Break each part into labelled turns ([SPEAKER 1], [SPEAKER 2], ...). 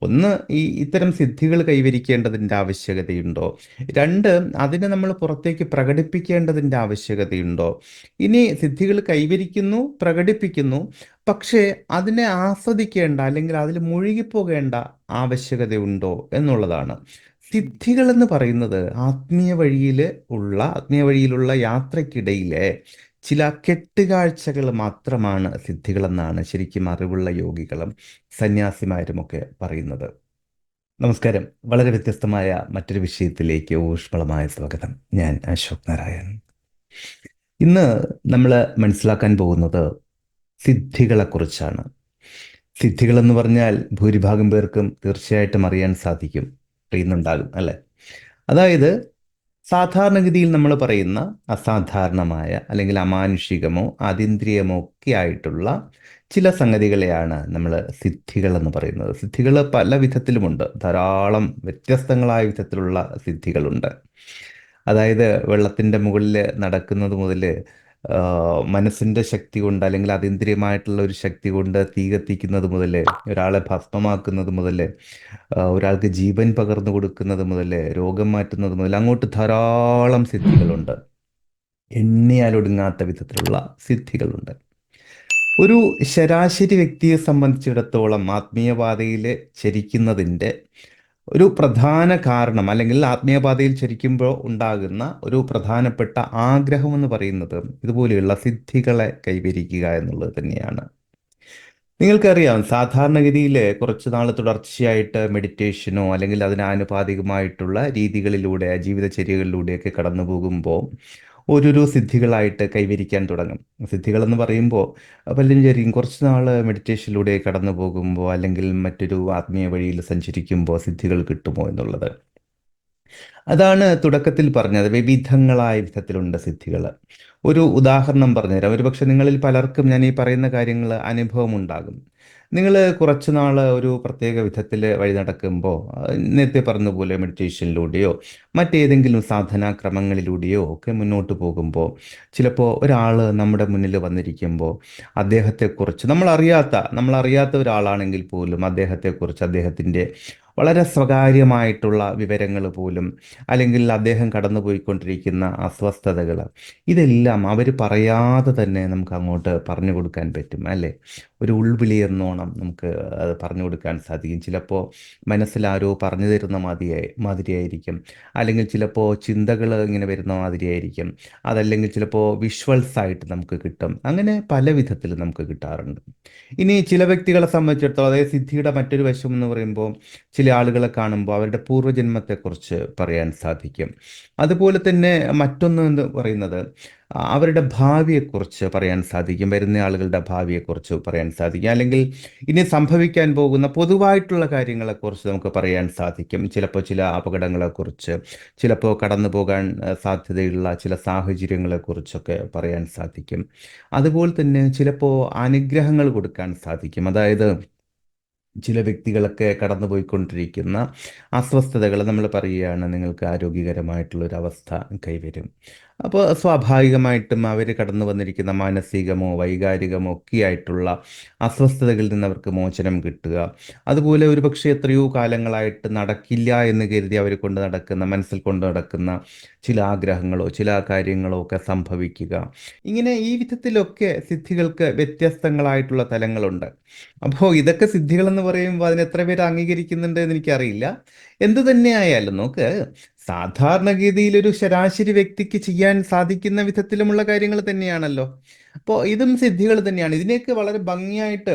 [SPEAKER 1] ഒന്ന്, ഇത്തരം സിദ്ധികൾ കൈവരിക്കേണ്ടതിൻ്റെ ആവശ്യകതയുണ്ടോ? രണ്ട്, അതിനെ നമ്മൾ പുറത്തേക്ക് പ്രകടിപ്പിക്കേണ്ടതിൻ്റെ ആവശ്യകതയുണ്ടോ? ഇനി സിദ്ധികൾ കൈവരിക്കുന്നു, പ്രകടിപ്പിക്കുന്നു, പക്ഷേ അതിനെ ആസ്വദിക്കേണ്ട അല്ലെങ്കിൽ അതിൽ മുഴുകിപ്പോകേണ്ട ആവശ്യകതയുണ്ടോ എന്നുള്ളതാണ്. സിദ്ധികൾ എന്ന് പറയുന്നത് ആത്മീയ വഴിയിലുള്ള യാത്രക്കിടയിലെ ചില കെട്ടുകാഴ്ചകൾ മാത്രമാണ് സിദ്ധികളെന്നാണ് ശരിക്കും അറിവുള്ള യോഗികളും സന്യാസിമാരുമൊക്കെ പറയുന്നത്. നമസ്കാരം. വളരെ വ്യത്യസ്തമായ മറ്റൊരു വിഷയത്തിലേക്ക് ഊഷ്മളമായ സ്വാഗതം. ഞാൻ അശോക് നാരായൺ. ഇന്ന് നമ്മൾ മനസ്സിലാക്കാൻ പോകുന്നത് സിദ്ധികളെക്കുറിച്ചാണ്. സിദ്ധികളെന്ന് പറഞ്ഞാൽ ഭൂരിഭാഗം പേർക്കും തീർച്ചയായിട്ടും അറിയാൻ സാധിക്കും, അറിയുന്നുണ്ടാകും അല്ലേ? അതായത് സാധാരണഗതിയിൽ നമ്മൾ പറയുന്ന അസാധാരണമായ അല്ലെങ്കിൽ അമാനുഷികമോ അതീന്ദ്രിയമോ ഒക്കെ ആയിട്ടുള്ള ചില സംഗതികളെയാണ് നമ്മൾ സിദ്ധികൾ എന്ന് പറയുന്നത്. സിദ്ധികൾ പല വിധത്തിലുമുണ്ട്. ധാരാളം വ്യത്യസ്തങ്ങളായ വിധത്തിലുള്ള സിദ്ധികളുണ്ട്. അതായത് വെള്ളത്തിൻ്റെ മുകളിൽ നടക്കുന്നത് മുതൽ മനസ്സിൻ്റെ ശക്തി കൊണ്ട് അല്ലെങ്കിൽ അതീന്ദ്രിയമായിട്ടുള്ള ഒരു ശക്തി കൊണ്ട് തീ കത്തിക്കുന്നത് മുതൽ, ഒരാളെ ഭസ്മമാക്കുന്നത് മുതൽ, ഒരാൾക്ക് ജീവൻ പകർന്നു കൊടുക്കുന്നത് മുതൽ, രോഗം മാറ്റുന്നത് മുതൽ അങ്ങോട്ട് ധാരാളം സിദ്ധികളുണ്ട്. എണ്ണിയാലൊടുങ്ങാത്ത വിധത്തിലുള്ള സിദ്ധികളുണ്ട്. ഒരു ശരാശരി വ്യക്തിയെ സംബന്ധിച്ചിടത്തോളം ആത്മീയപാതയിൽ ചരിക്കുന്നതിൻ്റെ ഒരു പ്രധാന കാരണം, അല്ലെങ്കിൽ ആത്മീയപാതയിൽ ചരിക്കുമ്പോൾ ഉണ്ടാകുന്ന ഒരു പ്രധാനപ്പെട്ട ആഗ്രഹം എന്ന് പറയുന്നത് ഇതുപോലെയുള്ള സിദ്ധികളെ കൈവരിക്കുക എന്നുള്ളത് തന്നെയാണ്. നിങ്ങൾക്കറിയാം, സാധാരണഗതിയിൽ കുറച്ച് നാൾ തുടർച്ചയായിട്ട് മെഡിറ്റേഷനോ അല്ലെങ്കിൽ അതിനാനുപാതികമായിട്ടുള്ള രീതികളിലൂടെ ജീവിതചര്യകളിലൂടെയൊക്കെ കടന്നു പോകുമ്പോൾ ഓരോരോ സിദ്ധികളായിട്ട് കൈവരിക്കാൻ തുടങ്ങും. സിദ്ധികളെന്ന് പറയുമ്പോൾ പലരും വിചാരിക്കും കുറച്ച് നാൾ മെഡിറ്റേഷനിലൂടെ കടന്നു പോകുമ്പോൾ അല്ലെങ്കിൽ മറ്റൊരു ആത്മീയ വഴിയിൽ സഞ്ചരിക്കുമ്പോൾ സിദ്ധികൾ കിട്ടുമോ എന്നുള്ളത്. അതാണ് തുടക്കത്തിൽ പറഞ്ഞത്. വിവിധങ്ങളായ വിധത്തിലുണ്ട് സിദ്ധികൾ. ഒരു ഉദാഹരണം പറഞ്ഞുതരാം. ഒരുപക്ഷെ നിങ്ങളിൽ പലർക്കും ഞാൻ ഈ പറയുന്ന കാര്യങ്ങൾ അനുഭവം ഉണ്ടാകും. നിങ്ങൾ കുറച്ച് നാൾ ഒരു പ്രത്യേക വിധത്തിൽ വഴി നടക്കുമ്പോൾ, നേരത്തെ പറഞ്ഞതുപോലെ മെഡിറ്റേഷനിലൂടെയോ മറ്റേതെങ്കിലും സാധനാക്രമങ്ങളിലൂടെയോ ഒക്കെ മുന്നോട്ട് പോകുമ്പോൾ, ചിലപ്പോൾ ഒരാൾ നമ്മുടെ മുന്നിൽ വന്നിരിക്കുമ്പോൾ അദ്ദേഹത്തെക്കുറിച്ച് നമ്മളറിയാത്ത ഒരാളാണെങ്കിൽ പോലും അദ്ദേഹത്തെക്കുറിച്ച്, അദ്ദേഹത്തിൻ്റെ വളരെ സ്വകാര്യമായിട്ടുള്ള വിവരങ്ങൾ പോലും, അല്ലെങ്കിൽ അദ്ദേഹം കടന്നുപോയിക്കൊണ്ടിരിക്കുന്ന അസ്വസ്ഥതകൾ, ഇതെല്ലാം അവർ പറയാതെ തന്നെ നമുക്ക് അങ്ങോട്ട് പറഞ്ഞു കൊടുക്കാൻ പറ്റും അല്ലേ? ഒരു ഉൾവിളി എന്നോണം നമുക്ക് അത് പറഞ്ഞു കൊടുക്കാൻ സാധിക്കും. ചിലപ്പോൾ മനസ്സിലാരോ പറഞ്ഞു തരുന്ന മാതിരിയായിരിക്കും, അല്ലെങ്കിൽ ചിലപ്പോൾ ചിന്തകൾ ഇങ്ങനെ വരുന്ന മാതിരിയായിരിക്കും, അതല്ലെങ്കിൽ ചിലപ്പോൾ വിഷ്വൽസ് ആയിട്ട് നമുക്ക് കിട്ടും. അങ്ങനെ പല വിധത്തിൽ നമുക്ക് കിട്ടാറുണ്ട്. ഇനി ചില വ്യക്തികളെ സംബന്ധിച്ചിടത്തോളം, അതായത് സിദ്ധിയുടെ മറ്റൊരു വശം എന്ന് പറയുമ്പോൾ, ചില ആളുകളെ കാണുമ്പോൾ അവരുടെ പൂർവ്വജന്മത്തെക്കുറിച്ച് പറയാൻ സാധിക്കും. അതുപോലെ തന്നെ മറ്റൊന്ന് എന്ന് പറയുന്നത് അവരുടെ ഭാവിയെക്കുറിച്ച് പറയാൻ സാധിക്കും. വരുന്ന ആളുകളുടെ ഭാവിയെക്കുറിച്ച് പറയാൻ സാധിക്കും. അല്ലെങ്കിൽ ഇനി സംഭവിക്കാൻ പോകുന്ന പൊതുവായിട്ടുള്ള കാര്യങ്ങളെക്കുറിച്ച് നമുക്ക് പറയാൻ സാധിക്കും. ചിലപ്പോൾ ചില അപകടങ്ങളെക്കുറിച്ച്, ചിലപ്പോൾ കടന്നു പോകാൻ സാധ്യതയുള്ള ചില സാഹചര്യങ്ങളെക്കുറിച്ചൊക്കെ പറയാൻ സാധിക്കും. അതുപോലെ തന്നെ ചിലപ്പോൾ അനുഗ്രഹങ്ങൾ കൊടുക്കാൻ സാധിക്കും. അതായത് ചില വ്യക്തികളൊക്കെ കടന്നുപോയിക്കൊണ്ടിരിക്കുന്ന അസ്വസ്ഥതകൾ നമ്മൾ പറയുകയാണ്, നിങ്ങൾക്ക് ആരോഗ്യകരമായിട്ടുള്ളൊരവസ്ഥ കൈവരും. അപ്പോൾ സ്വാഭാവികമായിട്ടും അവർ കടന്നു വന്നിരിക്കുന്ന മാനസികമോ വൈകാരികമോ ഒക്കെ ആയിട്ടുള്ള അസ്വസ്ഥതകളിൽ നിന്ന് അവർക്ക് മോചനം കിട്ടുക. അതുപോലെ ഒരുപക്ഷെ എത്രയോ കാലങ്ങളായിട്ട് നടക്കില്ല എന്ന് കരുതി അവർ മനസ്സിൽ കൊണ്ട് നടക്കുന്ന ചില ആഗ്രഹങ്ങളോ ചില കാര്യങ്ങളോ ഒക്കെ സംഭവിക്കുക. ഇങ്ങനെ ഈ വിധത്തിലൊക്കെ സിദ്ധികൾക്ക് വ്യത്യസ്തങ്ങളായിട്ടുള്ള തലങ്ങളുണ്ട്. അപ്പോൾ ഇതൊക്കെ സിദ്ധികളെന്ന് പറയുമ്പോൾ അതിന് എത്ര പേര് അംഗീകരിക്കുന്നുണ്ട് എന്ന് എനിക്കറിയില്ല. എന്തു തന്നെയായാലും നോക്ക്, സാധാരണഗതിയിൽ ഒരു ശരാശരി വ്യക്തിക്ക് ചെയ്യാൻ സാധിക്കുന്ന വിധത്തിലുമുള്ള കാര്യങ്ങൾ തന്നെയാണല്ലോ. അപ്പോൾ ഇതും സിദ്ധികൾ തന്നെയാണ്. ഇതിനെയൊക്കെ വളരെ ഭംഗിയായിട്ട്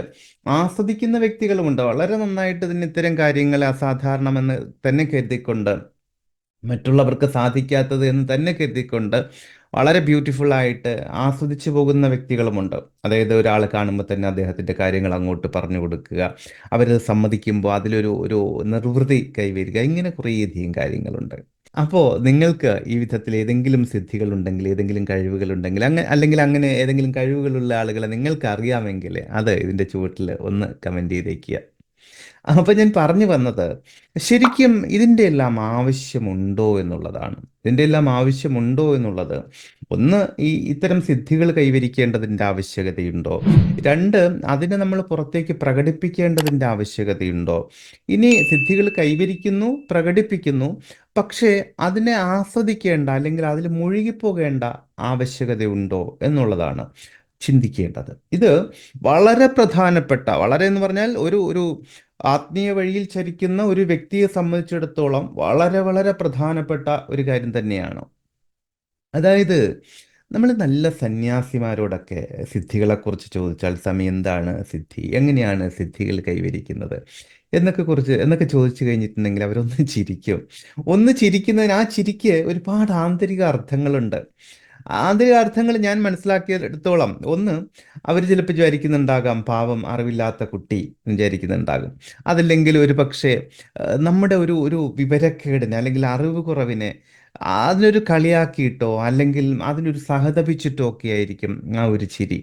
[SPEAKER 1] ആസ്വദിക്കുന്ന വ്യക്തികളുമുണ്ട്. വളരെ നന്നായിട്ട് ഇതിന് ഇത്തരം കാര്യങ്ങൾ അസാധാരണമെന്ന് തന്നെ കരുതിക്കൊണ്ട്, മറ്റുള്ളവർക്ക് സാധിക്കാത്തത് എന്ന് തന്നെ കരുതിക്കൊണ്ട് വളരെ ബ്യൂട്ടിഫുൾ ആയിട്ട് ആസ്വദിച്ചു പോകുന്ന വ്യക്തികളുമുണ്ട്. അതായത് ഒരാൾ കാണുമ്പോൾ തന്നെ അദ്ദേഹത്തിൻ്റെ കാര്യങ്ങൾ അങ്ങോട്ട് പറഞ്ഞു കൊടുക്കുക, അവരത് സമ്മതിക്കുമ്പോൾ അതിലൊരു നിർവൃതി കൈവരിക, ഇങ്ങനെ കുറേയധികം കാര്യങ്ങളുണ്ട്. അപ്പോൾ നിങ്ങൾക്ക് ഈ വിധത്തിൽ ഏതെങ്കിലും സിദ്ധികളുണ്ടെങ്കിൽ, ഏതെങ്കിലും കഴിവുകളുണ്ടെങ്കിൽ, അല്ലെങ്കിൽ അങ്ങനെ ഏതെങ്കിലും കഴിവുകളുള്ള ആളുകളെ നിങ്ങൾക്ക് അറിയാമെങ്കിൽ അത് ഇതിൻ്റെ ചുവട്ടിൽ ഒന്ന് കമൻറ്റ് ചെയ്തേക്കുക. അപ്പൊ ഞാൻ പറഞ്ഞു വന്നത്, ശരിക്കും ഇതിൻ്റെ എല്ലാം ആവശ്യമുണ്ടോ എന്നുള്ളതാണ്. ഇതിൻ്റെ എല്ലാം ആവശ്യമുണ്ടോ എന്നുള്ളത്, ഒന്ന്, ഇത്തരം സിദ്ധികൾ കൈവരിക്കേണ്ടതിൻ്റെ ആവശ്യകതയുണ്ടോ? രണ്ട്, അതിനെ നമ്മൾ പുറത്തേക്ക് പ്രകടിപ്പിക്കേണ്ടതിൻ്റെ ആവശ്യകതയുണ്ടോ? ഇനി സിദ്ധികൾ കൈവരിക്കുന്നു, പ്രകടിപ്പിക്കുന്നു, പക്ഷേ അതിനെ ആസ്വദിക്കേണ്ട അല്ലെങ്കിൽ അതിൽ മുഴുകിപ്പോകേണ്ട ആവശ്യകതയുണ്ടോ എന്നുള്ളതാണ് ചിന്തിക്കേണ്ടത്. ഇത് വളരെ പ്രധാനപ്പെട്ട, വളരെ എന്ന് പറഞ്ഞാൽ ഒരു ഒരു ആത്മീയ വഴിയിൽ ചരിക്കുന്ന ഒരു വ്യക്തിയെ സംബന്ധിച്ചിടത്തോളം വളരെ വളരെ പ്രധാനപ്പെട്ട ഒരു കാര്യം തന്നെയാണ്. അതായത്, നമ്മൾ നല്ല സന്യാസിമാരോടൊക്കെ സിദ്ധികളെക്കുറിച്ച് ചോദിച്ചാൽ, സ്വാമി എന്താണ് സിദ്ധി, എങ്ങനെയാണ് സിദ്ധികൾ കൈവരിക്കുന്നത് എന്നൊക്കെ ചോദിച്ചു കഴിഞ്ഞിട്ടുണ്ടെങ്കിൽ അവരൊന്ന് ചിരിക്കും. ഒന്ന് ചിരിക്കുന്നതിന്, ആ ചിരിക്ക് ഒരുപാട് ആന്തരിക അർത്ഥങ്ങളുണ്ട്. ആന്തരിക അർത്ഥങ്ങൾ ഞാൻ മനസ്സിലാക്കിയെടുത്തോളം, ഒന്ന്, അവർ ചിലപ്പോൾ വിചാരിക്കുന്നുണ്ടാകാം, പാവം അറിവില്ലാത്ത കുട്ടി എന്ന് വിചാരിക്കുന്നുണ്ടാകും. അതല്ലെങ്കിൽ ഒരു പക്ഷേ നമ്മുടെ ഒരു ഒരു വിവരക്കേടിനെ അല്ലെങ്കിൽ അറിവ് കുറവിനെ അതിനൊരു കളിയാക്കിയിട്ടോ അല്ലെങ്കിൽ അതിനൊരു സഹതപിച്ചിട്ടോ ഒക്കെ ആയിരിക്കും ആ ഒരു ചിരി.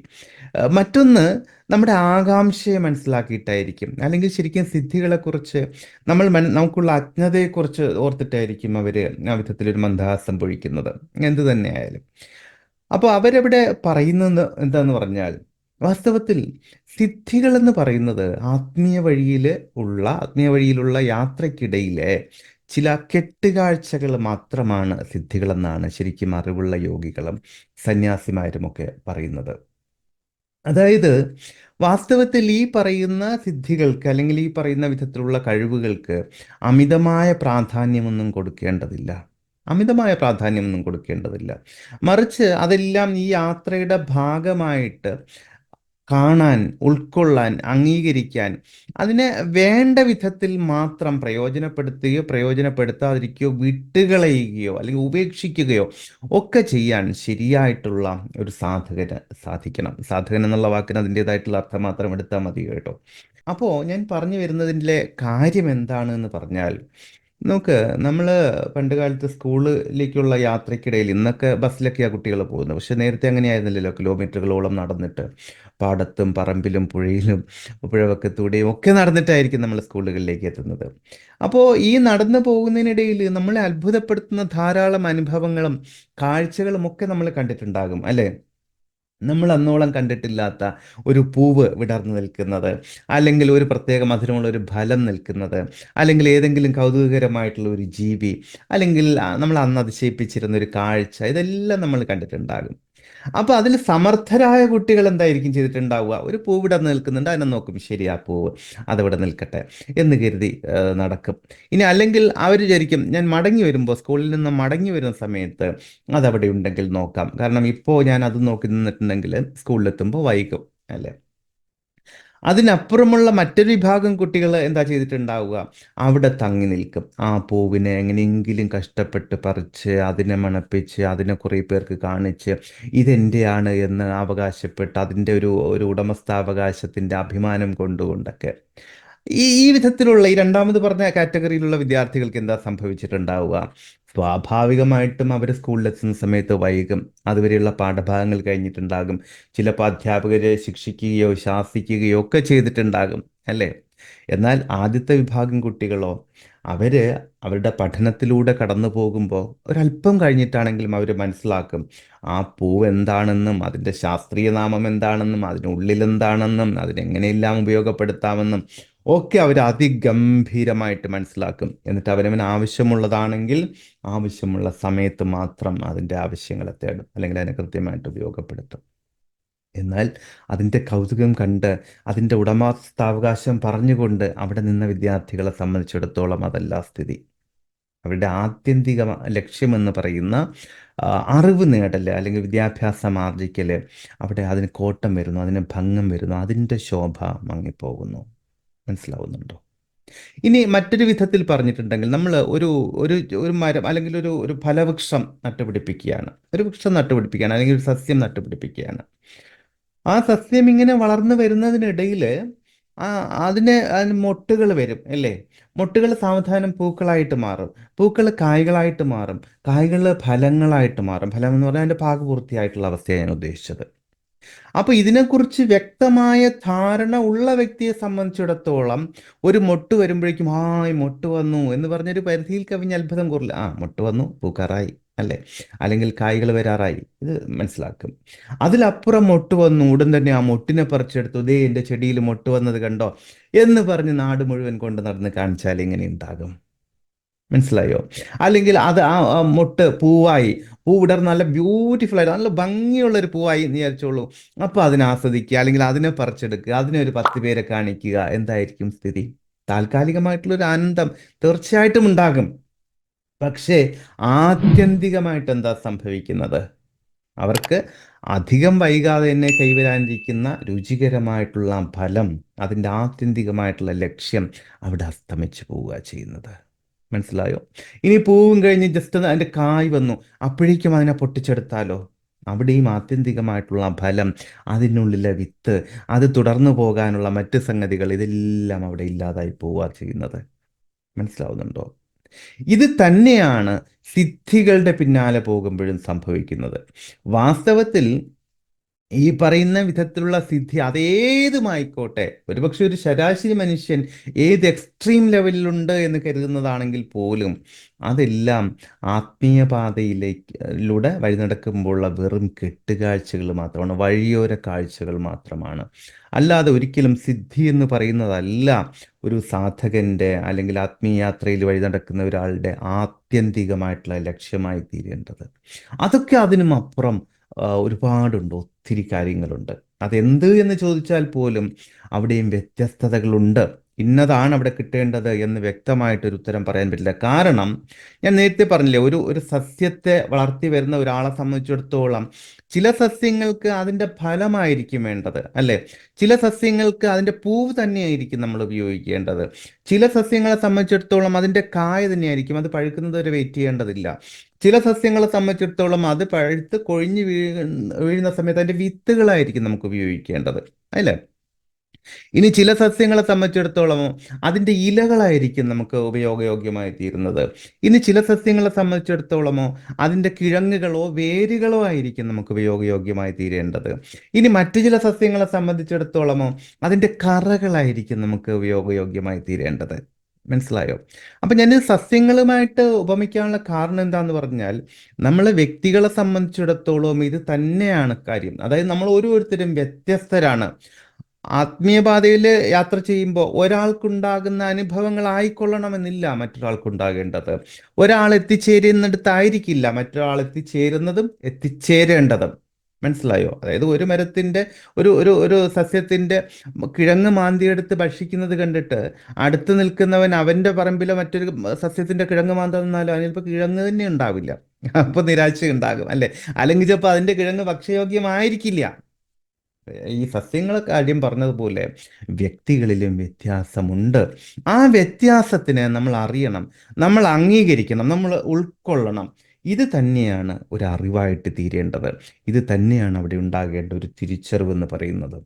[SPEAKER 1] മറ്റൊന്ന്, നമ്മുടെ ആകാംക്ഷയെ മനസ്സിലാക്കിയിട്ടായിരിക്കും, അല്ലെങ്കിൽ ശരിക്കും സിദ്ധികളെക്കുറിച്ച് നമുക്കുള്ള അജ്ഞതയെക്കുറിച്ച് ഓർത്തിട്ടായിരിക്കും അവർ ആ വിധത്തിലൊരു മന്ദഹാസം പൊഴിക്കുന്നത്. എന്തു തന്നെയായാലും, അപ്പോൾ അവരവിടെ പറയുന്നത് എന്താന്ന് പറഞ്ഞാൽ, വാസ്തവത്തിൽ സിദ്ധികൾ എന്ന് പറയുന്നത് ആത്മീയ വഴിയിലുള്ള യാത്രക്കിടയിലെ ചില കെട്ടുകാഴ്ചകൾ മാത്രമാണ് സിദ്ധികളെന്നാണ് ശരിക്കും അറിവുള്ള യോഗികളും സന്യാസിമാരുമൊക്കെ പറയുന്നത്. അതായത്, വാസ്തവത്തിൽ ഈ പറയുന്ന സിദ്ധികൾക്ക് അല്ലെങ്കിൽ ഈ പറയുന്ന വിധത്തിലുള്ള കഴിവുകൾക്ക് അമിതമായ പ്രാധാന്യമൊന്നും കൊടുക്കേണ്ടതില്ല. അമിതമായ പ്രാധാന്യമൊന്നും കൊടുക്കേണ്ടതില്ല. മറിച്ച് അതെല്ലാം ഈ യാത്രയുടെ ഭാഗമായിട്ട് കാണാൻ, ഉൾക്കൊള്ളാൻ, അംഗീകരിക്കാൻ, അതിനെ വേണ്ട വിധത്തിൽ മാത്രം പ്രയോജനപ്പെടുത്തുകയോ പ്രയോജനപ്പെടുത്താതിരിക്കുകയോ വിട്ടുകളയുകയോ അല്ലെങ്കിൽ ഉപേക്ഷിക്കുകയോ ഒക്കെ ചെയ്യാൻ ശരിയായിട്ടുള്ള ഒരു സാധകന് സാധിക്കണം. സാധകൻ എന്നുള്ള വാക്കിന് അതിൻ്റെതായിട്ടുള്ള അർത്ഥം മാത്രം എടുത്താൽ മതി കേട്ടോ. അപ്പോൾ ഞാൻ പറഞ്ഞു വരുന്നതിൻ്റെ കാര്യം എന്താണെന്ന് പറഞ്ഞാൽ, നോക്ക്, നമ്മൾ പണ്ട് കാലത്ത് സ്കൂളിലേക്കുള്ള യാത്രയ്ക്കിടയിൽ, ഇന്നൊക്കെ ബസ്സിലൊക്കെയാണ് കുട്ടികൾ പോകുന്നത്, പക്ഷെ നേരത്തെ അങ്ങനെയായിരുന്നില്ലല്ലോ. കിലോമീറ്ററുകളോളം നടന്നിട്ട് പാടത്തും പറമ്പിലും പുഴയിലും പുഴവക്കത്തൂടെയും ഒക്കെ നടന്നിട്ടായിരിക്കും നമ്മൾ സ്കൂളുകളിലേക്ക് എത്തുന്നത്. അപ്പോൾ ഈ നടന്നു പോകുന്നതിനിടയിൽ നമ്മളെ അത്ഭുതപ്പെടുത്തുന്ന ധാരാളം അനുഭവങ്ങളും കാഴ്ചകളും ഒക്കെ നമ്മൾ കണ്ടിട്ടുണ്ടാകും, അല്ലേ? നമ്മൾ അന്നോളം കണ്ടിട്ടില്ലാത്ത ഒരു പൂവ് വിടർന്നു നിൽക്കുന്നത്, അല്ലെങ്കിൽ ഒരു പ്രത്യേക മധുരമുള്ള ഒരു ഫലം നിൽക്കുന്നത്, അല്ലെങ്കിൽ ഏതെങ്കിലും കൗതുകകരമായിട്ടുള്ള ഒരു ജീവി, അല്ലെങ്കിൽ നമ്മൾ അന്ന് അതിശയിപ്പിച്ചിരുന്ന ഒരു കാഴ്ച, ഇതെല്ലാം നമ്മൾ കണ്ടിട്ടുണ്ടാകും. അപ്പോൾ അതിൽ സമർത്ഥരായ കുട്ടികൾ എന്തായിരിക്കും ചെയ്തിട്ടുണ്ടാവുക? ഒരു പൂവിടർന്ന് നിൽക്കുന്നുണ്ട്, അതിനെ നോക്കും, ശരി, ആ പൂവ് അതവിടെ നിൽക്കട്ടെ എന്ന് കരുതി നടക്കും. ഇനി അല്ലെങ്കിൽ അവർ വിചാരിക്കും, ഞാൻ മടങ്ങി വരുമ്പോൾ, സ്കൂളിൽ നിന്ന് മടങ്ങി വരുന്ന സമയത്ത് അതവിടെ ഉണ്ടെങ്കിൽ നോക്കാം, കാരണം ഇപ്പോൾ ഞാൻ അത് നോക്കി നിന്നിട്ടുണ്ടെങ്കിൽ സ്കൂളിലെത്തുമ്പോൾ വൈകും, അല്ലേ? അതിനപ്പുറമുള്ള മറ്റൊരു വിഭാഗം കുട്ടികൾ എന്താ ചെയ്തിട്ടുണ്ടാവുക? അവിടെ തങ്ങി നിൽക്കും. ആ പൂവിനെ എങ്ങനെയെങ്കിലും കഷ്ടപ്പെട്ട് പറിച്ച് അതിനെ മണപ്പിച്ച് അതിനെ കുറേ പേർക്ക് കാണിച്ച് ഇതെൻ്റെയാണ് എന്ന് അവകാശപ്പെട്ട് അതിൻ്റെ ഒരു ഒരു ഉടമസ്ഥാവകാശത്തിൻ്റെ അഭിമാനം കൊണ്ടുകൊണ്ടൊക്കെ ഈ വിധത്തിലുള്ള ഈ രണ്ടാമത് പറഞ്ഞ കാറ്റഗറിയിലുള്ള വിദ്യാർത്ഥികൾക്ക് എന്താ സംഭവിച്ചിട്ടുണ്ടാവുക? സ്വാഭാവികമായിട്ടും അവർ സ്കൂളിലെത്തുന്ന സമയത്ത് വൈകും. അതുവരെയുള്ള പാഠഭാഗങ്ങൾ കഴിഞ്ഞിട്ടുണ്ടാകും. ചിലപ്പോൾ അധ്യാപകരെ ശിക്ഷിക്കുകയോ ശാസിക്കുകയോ ഒക്കെ ചെയ്തിട്ടുണ്ടാകും, അല്ലേ? എന്നാൽ ആദ്യത്തെ വിഭാഗം കുട്ടികളോ, അവര് അവരുടെ പഠനത്തിലൂടെ കടന്നു പോകുമ്പോൾ ഒരല്പം കഴിഞ്ഞിട്ടാണെങ്കിലും അവർ മനസ്സിലാക്കും, ആ പൂവ് എന്താണെന്നും അതിൻ്റെ ശാസ്ത്രീയ നാമം എന്താണെന്നും അതിനുള്ളിൽ എന്താണെന്നും അതിനെങ്ങനെയെല്ലാം ഉപയോഗപ്പെടുത്താമെന്നും ഒക്കെ അവർ അതിഗംഭീരമായിട്ട് മനസ്സിലാക്കും. എന്നിട്ട് അവനവന് ആവശ്യമുള്ളതാണെങ്കിൽ ആവശ്യമുള്ള സമയത്ത് മാത്രം അതിൻ്റെ ആവശ്യങ്ങളെ തേടും, അല്ലെങ്കിൽ അതിനെ കൃത്യമായിട്ട് ഉപയോഗപ്പെടുത്തും. എന്നാൽ അതിൻ്റെ കൗതുകം കണ്ട് അതിൻ്റെ ഉടമസ്ഥാവകാശം പറഞ്ഞുകൊണ്ട് അവിടെ നിന്ന വിദ്യാർത്ഥികളെ സംബന്ധിച്ചിടത്തോളം അതല്ല സ്ഥിതി. അവരുടെ ആത്യന്തിക ലക്ഷ്യമെന്ന് പറയുന്ന അറിവ് നേടൽ അല്ലെങ്കിൽ വിദ്യാഭ്യാസം ആർജിക്കൽ, അവിടെ അതിന് കോട്ടം വരുന്നു, അതിന് ഭംഗം വരുന്നു, അതിൻ്റെ ശോഭ മങ്ങിപ്പോകുന്നു. മനസ്സിലാവുന്നുണ്ടോ? ഇനി മറ്റൊരു വിധത്തിൽ പറഞ്ഞിട്ടുണ്ടെങ്കിൽ, നമ്മൾ ഒരു ഒരു ഒരു മരം അല്ലെങ്കിൽ ഒരു ഒരു ഫലവൃക്ഷം നട്ടുപിടിപ്പിക്കുകയാണ്, ഒരു വൃക്ഷം നട്ടുപിടിപ്പിക്കുകയാണ്, അല്ലെങ്കിൽ ഒരു സസ്യം നട്ടുപിടിപ്പിക്കുകയാണ്. ആ സസ്യം ഇങ്ങനെ വളർന്നു വരുന്നതിനിടയിൽ ആ അതിന് മൊട്ടുകൾ വരും, അല്ലേ? മൊട്ടുകൾ സാവധാനം പൂക്കളായിട്ട് മാറും, പൂക്കൾ കായ്കളായിട്ട് മാറും, കായ്കൾ ഫലങ്ങളായിട്ട് മാറും. ഫലം എന്ന് പറഞ്ഞാൽ അതിൻ്റെ ഭാഗപൂർത്തിയായിട്ടുള്ള അവസ്ഥയാണ് ഞാൻ ഉദ്ദേശിച്ചത്. അപ്പൊ ഇതിനെക്കുറിച്ച് വ്യക്തമായ ധാരണ ഉള്ള വ്യക്തിയെ സംബന്ധിച്ചിടത്തോളം ഒരു മൊട്ട് വരുമ്പോഴേക്കും ഈ മൊട്ട് വന്നു എന്ന് പറഞ്ഞൊരു പരിധിയിൽ കവിഞ്ഞ് അത്ഭുതം കൂറില്ല. മൊട്ട് വന്നു, പൂക്കാറായി, അല്ലേ? അല്ലെങ്കിൽ കായ്കൾ വരാറായി, ഇത് മനസ്സിലാക്കും. അതിലപ്പുറം മൊട്ട് വന്നു, ഉടൻ തന്നെ ആ മൊട്ടിനെ പറിച്ചെടുത്തു, ദേ എൻ്റെ ചെടിയിൽ മൊട്ട് വന്നത് കണ്ടോ എന്ന് പറഞ്ഞ് നാട് മുഴുവൻ കൊണ്ട് നടന്ന് കാണിച്ചാൽ എങ്ങനെ ഉണ്ടാകും? മനസ്സിലായോ? അല്ലെങ്കിൽ അത് ആ മൊട്ട് പൂവായി, പൂ വിടർന്ന് നല്ല ബ്യൂട്ടിഫുൾ ആയിട്ട് നല്ല ഭംഗിയുള്ള ഒരു പൂവായി എന്ന് വിചാരിച്ചോളൂ. അപ്പോൾ അതിനെ ആസ്വദിക്കുക, അല്ലെങ്കിൽ അതിനെ പറിച്ചെടുക്കുക, അതിനെ ഒരു 10 പേരെ കാണിക്കുക. എന്തായിരിക്കും സ്ഥിതി? താൽക്കാലികമായിട്ടുള്ളൊരു ആനന്ദം തീർച്ചയായിട്ടും ഉണ്ടാകും. പക്ഷേ ആത്യന്തികമായിട്ട് എന്താ സംഭവിക്കുന്നത്? അവർക്ക് അധികം വൈകാതെ തന്നെ കൈവരാനിരിക്കുന്ന രുചികരമായിട്ടുള്ള ഫലം, അതിൻ്റെ ആത്യന്തികമായിട്ടുള്ള ലക്ഷ്യം അവിടെ അസ്തമിച്ചു പോവുക ചെയ്യുന്നത്. മനസ്സിലായോ? ഇനി പൂവും കഴിഞ്ഞ് ജസ്റ്റ് അതിൻ്റെ കായ് വന്നു, അപ്പോഴേക്കും അതിനെ പൊട്ടിച്ചെടുത്താലോ? അവിടെയും ആത്യന്തികമായിട്ടുള്ള ഫലം, അതിനുള്ളിലെ വിത്ത്, അത് തുടർന്നു പോകാനുള്ള മറ്റ് സംഗതികൾ, ഇതെല്ലാം അവിടെ ഇല്ലാതായി പോവുക ചെയ്യുന്നത്. മനസ്സിലാവുന്നുണ്ടോ? ഇത് തന്നെയാണ് സിദ്ധികളുടെ പിന്നാലെ പോകുമ്പോഴും സംഭവിക്കുന്നത്. വാസ്തവത്തിൽ ഈ പറയുന്ന വിധത്തിലുള്ള സിദ്ധി അതേതുമായിക്കോട്ടെ, ഒരുപക്ഷെ ഒരു ശരാശരി മനുഷ്യൻ ഏത് എക്സ്ട്രീം ലെവലിലുണ്ട് എന്ന് കരുതുന്നതാണെങ്കിൽ പോലും അതെല്ലാം ആത്മീയ പാതയിലൂടെ വഴി നടക്കുമ്പോഴുള്ള വെറും കെട്ടുകാഴ്ചകൾ മാത്രമാണ്, വഴിയോര കാഴ്ചകൾ മാത്രമാണ്. അല്ലാതെ ഒരിക്കലും സിദ്ധി എന്ന് പറയുന്നതല്ല ഒരു സാധകൻ്റെ അല്ലെങ്കിൽ ആത്മീയയാത്രയിൽ വഴി നടക്കുന്ന ഒരാളുടെ ആത്യന്തികമായിട്ടുള്ള ലക്ഷ്യമായി തീരേണ്ടത്. അതൊക്കെ അതിനും അപ്പുറം ഒരുപാടുണ്ട്, ഒത്തിരി കാര്യങ്ങളുണ്ട്. അതെന്ത് എന്ന് ചോദിച്ചാൽ പോലും അവിടെയും വ്യത്യസ്തതകളുണ്ട്. ഇന്നതാണ് അവിടെ കിട്ടേണ്ടത് എന്ന് വ്യക്തമായിട്ടൊരു ഉത്തരം പറയാൻ പറ്റില്ല. കാരണം ഞാൻ നേരത്തെ പറഞ്ഞില്ലേ, ഒരു ഒരു സസ്യത്തെ വളർത്തി വരുന്ന ഒരാളെ സംബന്ധിച്ചിടത്തോളം ചില സസ്യങ്ങൾക്ക് അതിൻ്റെ ഫലമായിരിക്കും വേണ്ടത്, അല്ലേ? ചില സസ്യങ്ങൾക്ക് അതിൻ്റെ പൂവ് തന്നെയായിരിക്കും നമ്മൾ ഉപയോഗിക്കേണ്ടത്. ചില സസ്യങ്ങളെ സംബന്ധിച്ചിടത്തോളം അതിൻ്റെ കായ തന്നെയായിരിക്കും, അത് പഴുക്കുന്നത് വരെ വെയിറ്റ് ചെയ്യേണ്ടതില്ല. ചില സസ്യങ്ങളെ സംബന്ധിച്ചിടത്തോളം അത് പഴുത്ത് കൊഴിഞ്ഞ് വീഴുന്ന സമയത്ത് അതിൻ്റെ വിത്തുകളായിരിക്കും നമുക്ക് ഉപയോഗിക്കേണ്ടത്, അല്ലേ? ഇനി ചില സസ്യങ്ങളെ സംബന്ധിച്ചിടത്തോളം അതിൻ്റെ ഇലകളായിരിക്കും നമുക്ക് ഉപയോഗയോഗ്യമായി തീരുന്നത്. ഇനി ചില സസ്യങ്ങളെ സംബന്ധിച്ചിടത്തോളമോ അതിൻ്റെ കിഴങ്ങുകളോ വേരുകളോ ആയിരിക്കും നമുക്ക് ഉപയോഗയോഗ്യമായി തീരേണ്ടത്. ഇനി മറ്റു ചില സസ്യങ്ങളെ സംബന്ധിച്ചിടത്തോളമോ അതിൻ്റെ കറകളായിരിക്കും നമുക്ക് ഉപയോഗയോഗ്യമായി തീരേണ്ടത്. മനസ്സിലായോ? അപ്പം ഞാൻ സസ്യങ്ങളുമായിട്ട് ഉപമിക്കാനുള്ള കാരണം എന്താന്ന് പറഞ്ഞാൽ, നമ്മളെ വ്യക്തികളെ സംബന്ധിച്ചിടത്തോളം ഇത് തന്നെയാണ് കാര്യം. അതായത് നമ്മൾ ഓരോരുത്തരും വ്യത്യസ്തരാണ്. ആത്മീയപാതയിൽ യാത്ര ചെയ്യുമ്പോൾ ഒരാൾക്കുണ്ടാകുന്ന അനുഭവങ്ങളായിക്കൊള്ളണമെന്നില്ല മറ്റൊരാൾക്കുണ്ടാകേണ്ടത്. ഒരാൾ എത്തിച്ചേരുന്നിടത്തായിരിക്കില്ല മറ്റൊരാൾ എത്തിച്ചേരുന്നതും എത്തിച്ചേരേണ്ടതും. മനസ്സിലായോ? അതായത് ഒരു മരത്തിൻ്റെ ഒരു ഒരു ഒരു സസ്യത്തിൻ്റെ കിഴങ്ങ് മാന്തിയെടുത്ത് ഭക്ഷിക്കുന്നത് കണ്ടിട്ട് അടുത്ത് നിൽക്കുന്നവൻ അവൻ്റെ പറമ്പിലെ മറ്റൊരു സസ്യത്തിൻ്റെ കിഴങ്ങ് മാന്താൻ നിന്നാലും അതിനിപ്പോൾ കിഴങ്ങ് തന്നെ ഉണ്ടാവില്ല. അപ്പോൾ നിരാശയുണ്ടാകും, അല്ലേ? അല്ലെങ്കിൽ ചിലപ്പോൾ അതിൻ്റെ കിഴങ്ങ് ഭക്ഷ്യയോഗ്യമായിരിക്കില്ല. ഈ സസ്യങ്ങളെ കാര്യം പറഞ്ഞതുപോലെ വ്യക്തികളിലും വ്യത്യാസമുണ്ട്. ആ വ്യത്യാസത്തിനെ നമ്മൾ അറിയണം, നമ്മൾ അംഗീകരിക്കണം, നമ്മൾ ഉൾക്കൊള്ളണം. ഇത് തന്നെയാണ് ഒരു അറിവായിട്ട് തീരേണ്ടത്. ഇത് തന്നെയാണ് അവിടെ ഉണ്ടാകേണ്ട ഒരു തിരിച്ചറിവെന്ന് പറയുന്നത്.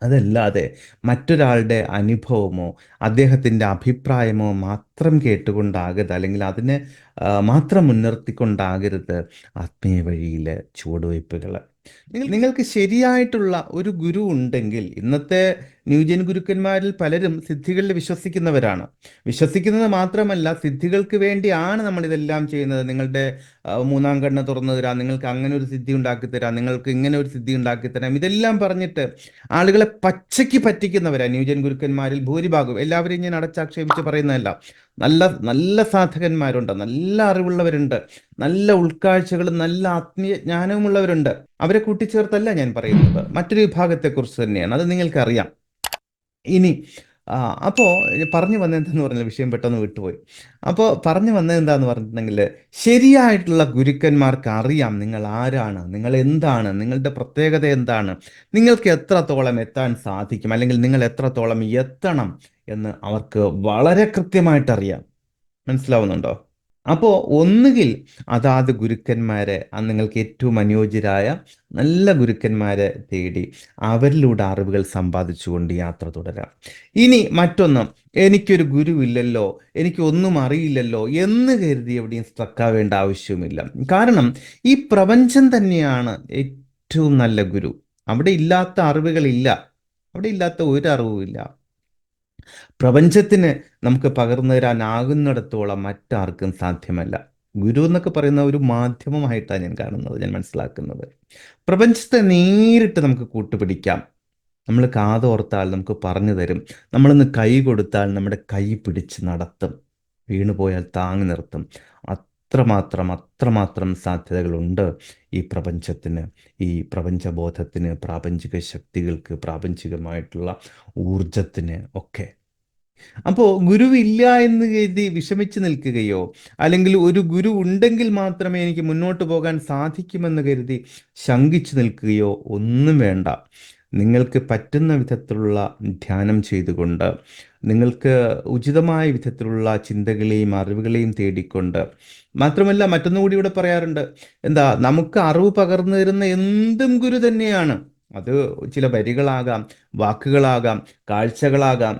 [SPEAKER 1] അതല്ലാതെ മറ്റൊരാളുടെ അനുഭവമോ അദ്ദേഹത്തിൻ്റെ അഭിപ്രായമോ മാത്രം കേട്ടുകൊണ്ടാകരുത്, അല്ലെങ്കിൽ അതിനെ മാത്രം മുൻനിർത്തിക്കൊണ്ടാകരുത് ആത്മീയ വഴിയിലെ ചുവടുവയ്പ്പുകൾ. നിങ്ങൾക്ക് ശരിയായിട്ടുള്ള ഒരു ഗുരു ഉണ്ടെങ്കിൽ, ഇന്നത്തെ ന്യൂജൻ ഗുരുക്കന്മാരിൽ പലരും സിദ്ധികളിൽ വിശ്വസിക്കുന്നവരാണ്. വിശ്വസിക്കുന്നത് മാത്രമല്ല, സിദ്ധികൾക്ക് വേണ്ടിയാണ് നമ്മൾ ഇതെല്ലാം ചെയ്യുന്നത്. നിങ്ങളുടെ മൂന്നാം കണ്ണ് തുറന്നു തരാം, നിങ്ങൾക്ക് അങ്ങനെ ഒരു സിദ്ധി ഉണ്ടാക്കി തരാം, നിങ്ങൾക്ക് ഇങ്ങനെ ഒരു സിദ്ധി ഉണ്ടാക്കി തരാം, ഇതെല്ലാം പറഞ്ഞിട്ട് ആളുകളെ പച്ചയ്ക്ക് പറ്റിക്കുന്നവരാണ് ന്യൂജൻ ഗുരുക്കന്മാരിൽ ഭൂരിഭാഗം. എല്ലാവരെയും ഞാൻ അടച്ചാക്ഷേപിച്ച് പറയുന്നതല്ല. നല്ല നല്ല സാധകന്മാരുണ്ട്, നല്ല അറിവുള്ളവരുണ്ട്, നല്ല ഉൾക്കാഴ്ചകളും നല്ല ആത്മീയ ജ്ഞാനവുമുള്ളവരുണ്ട്. അവരെ കൂട്ടിച്ചേർത്തല്ല ഞാൻ പറയുന്നത്, മറ്റൊരു വിഭാഗത്തെക്കുറിച്ച് തന്നെയാണ്. അത് നിങ്ങൾക്കറിയാം. ഇനി അപ്പോൾ പറഞ്ഞു വന്നത് എന്താന്ന് പറഞ്ഞാൽ, വിഷയം പെട്ടെന്ന് വിട്ടുപോയി. അപ്പോൾ പറഞ്ഞു വന്നത് എന്താന്ന് പറഞ്ഞിട്ടുണ്ടെങ്കിൽ, ശരിയായിട്ടുള്ള ഗുരുക്കന്മാർക്ക് അറിയാം നിങ്ങൾ ആരാണ്, നിങ്ങൾ എന്താണ്, നിങ്ങളുടെ പ്രത്യേകത എന്താണ്, നിങ്ങൾക്ക് എത്രത്തോളം എത്താൻ സാധിക്കും, അല്ലെങ്കിൽ നിങ്ങൾ എത്രത്തോളം എത്തണം എന്ന് അവർക്ക് വളരെ കൃത്യമായിട്ടറിയാം. മനസ്സിലാവുന്നുണ്ടോ? അപ്പോൾ ഒന്നുകിൽ അതാത് ഗുരുക്കന്മാരെ, നിങ്ങൾക്ക് ഏറ്റവും അനുയോജ്യരായ നല്ല ഗുരുക്കന്മാരെ തേടി അവരിലൂടെ അറിവുകൾ സമ്പാദിച്ചുകൊണ്ട് യാത്ര തുടരാം. ഇനി മറ്റൊന്ന്, എനിക്കൊരു ഗുരുവില്ലല്ലോ, എനിക്കൊന്നും അറിയില്ലല്ലോ എന്ന് കരുതി എവിടെയും സ്ട്രക്കാവേണ്ട ആവശ്യവുമില്ല. കാരണം ഈ പ്രപഞ്ചം തന്നെയാണ് ഏറ്റവും നല്ല ഗുരു. അവിടെ ഇല്ലാത്ത അറിവുകളില്ല. അവിടെ ഇല്ലാത്ത ഒരു അറിവുമില്ല. പ്രപഞ്ചത്തിന് നമുക്ക് പകർന്നു തരാനാകുന്നിടത്തോളം മറ്റാർക്കും സാധ്യമല്ല. ഗുരു എന്നൊക്കെ പറയുന്ന ഒരു മാധ്യമമായിട്ടാണ് ഞാൻ കാണുന്നത്, ഞാൻ മനസ്സിലാക്കുന്നത്. പ്രപഞ്ചത്തെ നേരിട്ട് നമുക്ക് കൂട്ടുപിടിക്കാം. നമ്മൾ കാതോർത്താൽ നമുക്ക് പറഞ്ഞു തരും. നമ്മളൊന്ന് കൈ കൊടുത്താൽ നമ്മുടെ കൈ പിടിച്ച് നടത്തും. വീണുപോയാൽ താങ്ങി നിർത്തും. അത്രമാത്രം അത്രമാത്രം സാധ്യതകളുണ്ട് ഈ പ്രപഞ്ചത്തിന്, ഈ പ്രപഞ്ചബോധത്തിന്, പ്രാപഞ്ചിക ശക്തികൾക്ക്, പ്രാപഞ്ചികമായിട്ടുള്ള ഊർജത്തിന് ഒക്കെ. അപ്പോൾ ഗുരുവില്ല എന്ന് കരുതി വിഷമിച്ച് നിൽക്കുകയോ, അല്ലെങ്കിൽ ഒരു ഗുരു ഉണ്ടെങ്കിൽ മാത്രമേ എനിക്ക് മുന്നോട്ട് പോകാൻ സാധിക്കുമെന്ന് കരുതി ശങ്കിച്ചു നിൽക്കുകയോ ഒന്നും വേണ്ട. നിങ്ങൾക്ക് പറ്റുന്ന വിധത്തിലുള്ള ധ്യാനം ചെയ്തുകൊണ്ട്, നിങ്ങൾക്ക് ഉചിതമായ വിധത്തിലുള്ള ചിന്തകളെയും അറിവുകളെയും തേടിക്കൊണ്ട്, മാത്രമല്ല മറ്റൊന്നുകൂടി ഇവിടെ പറയാറുണ്ട്, എന്താ, നമുക്ക് അറിവ് പകർന്നു തരുന്ന എന്തും ഗുരു തന്നെയാണ്. അത് ചില വരികളാകാം, വാക്കുകളാകാം, കാഴ്ചകളാകാം,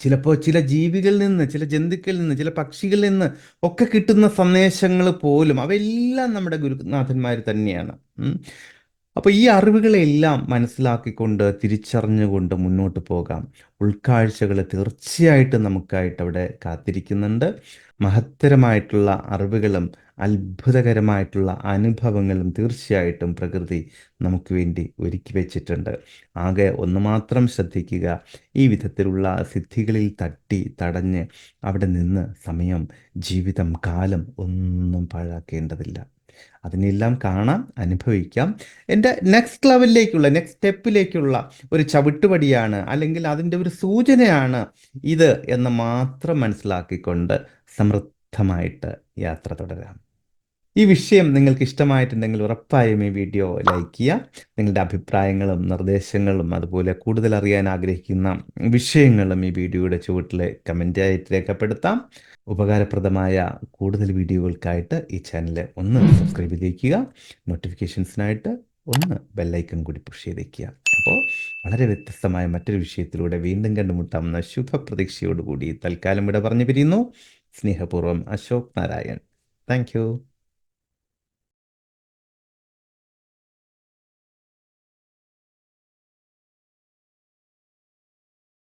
[SPEAKER 1] ചിലപ്പോൾ ചില ജീവികളിൽ നിന്ന്, ചില ജന്തുക്കളിൽ നിന്ന്, ചില പക്ഷികളിൽ നിന്ന് ഒക്കെ കിട്ടുന്ന സന്ദേശങ്ങൾ പോലും അവയെല്ലാം നമ്മുടെ ഗുരുനാഥന്മാർ തന്നെയാണ്. അപ്പോൾ ഈ അറിവുകളെല്ലാം മനസ്സിലാക്കിക്കൊണ്ട്, തിരിച്ചറിഞ്ഞുകൊണ്ട് മുന്നോട്ട് പോകാം. ഉൾക്കാഴ്ചകൾ തീർച്ചയായിട്ടും നമുക്കായിട്ട് അവിടെ കാത്തിരിക്കുന്നുണ്ട്. മഹത്തരമായിട്ടുള്ള അറിവുകളും അത്ഭുതകരമായിട്ടുള്ള അനുഭവങ്ങളും തീർച്ചയായിട്ടും പ്രകൃതി നമുക്ക് വേണ്ടി ഒരുക്കി വെച്ചിട്ടുണ്ട്. ആകെ ഒന്ന് മാത്രം ശ്രദ്ധിക്കുക, ഈ വിധത്തിലുള്ള സിദ്ധികളിൽ തട്ടി തടഞ്ഞ് അവിടെ നിന്ന് സമയം, ജീവിതം, കാലം ഒന്നും പാഴാക്കേണ്ടതില്ല. അതിനെല്ലാം കാണാം, അനുഭവിക്കാം. എൻ്റെ നെക്സ്റ്റ് ലെവലിലേക്കുള്ള, നെക്സ്റ്റ് സ്റ്റെപ്പിലേക്കുള്ള ഒരു ചവിട്ടുപടിയാണ്, അല്ലെങ്കിൽ അതിൻ്റെ ഒരു സൂചനയാണ് ഇത് എന്ന് മാത്രം മനസ്സിലാക്കിക്കൊണ്ട് സമൃദ്ധമായിട്ട് യാത്ര തുടരാം. ഈ വിഷയം നിങ്ങൾക്ക് ഇഷ്ടമായിട്ടുണ്ടെങ്കിൽ ഉറപ്പായും ഈ വീഡിയോ ലൈക്ക് ചെയ്യുക. നിങ്ങളുടെ അഭിപ്രായങ്ങളും നിർദ്ദേശങ്ങളും അതുപോലെ കൂടുതൽ അറിയാൻ ആഗ്രഹിക്കുന്ന വിഷയങ്ങളും ഈ വീഡിയോയുടെ ചുവട്ടിൽ കമൻ്റായിട്ട് രേഖപ്പെടുത്താം. ഉപകാരപ്രദമായ കൂടുതൽ വീഡിയോകൾക്കായിട്ട് ഈ ചാനൽ ഒന്ന് സബ്സ്ക്രൈബ് ചെയ്തേക്കുക. നോട്ടിഫിക്കേഷൻസിനായിട്ട് ഒന്ന് ബെല്ലൈക്കൺ കൂടി പുഷ് ചെയ്തേക്കുക. അപ്പോൾ വളരെ വ്യത്യസ്തമായ മറ്റൊരു വിഷയത്തിലൂടെ വീണ്ടും കണ്ടുമുട്ടാമെന്ന ശുഭപ്രതീക്ഷയോടുകൂടി തൽക്കാലം ഇവിടെ പറഞ്ഞു പിരിയുന്നു. സ്നേഹപൂർവ്വം, അശോക് നാരായൺ. Thank you.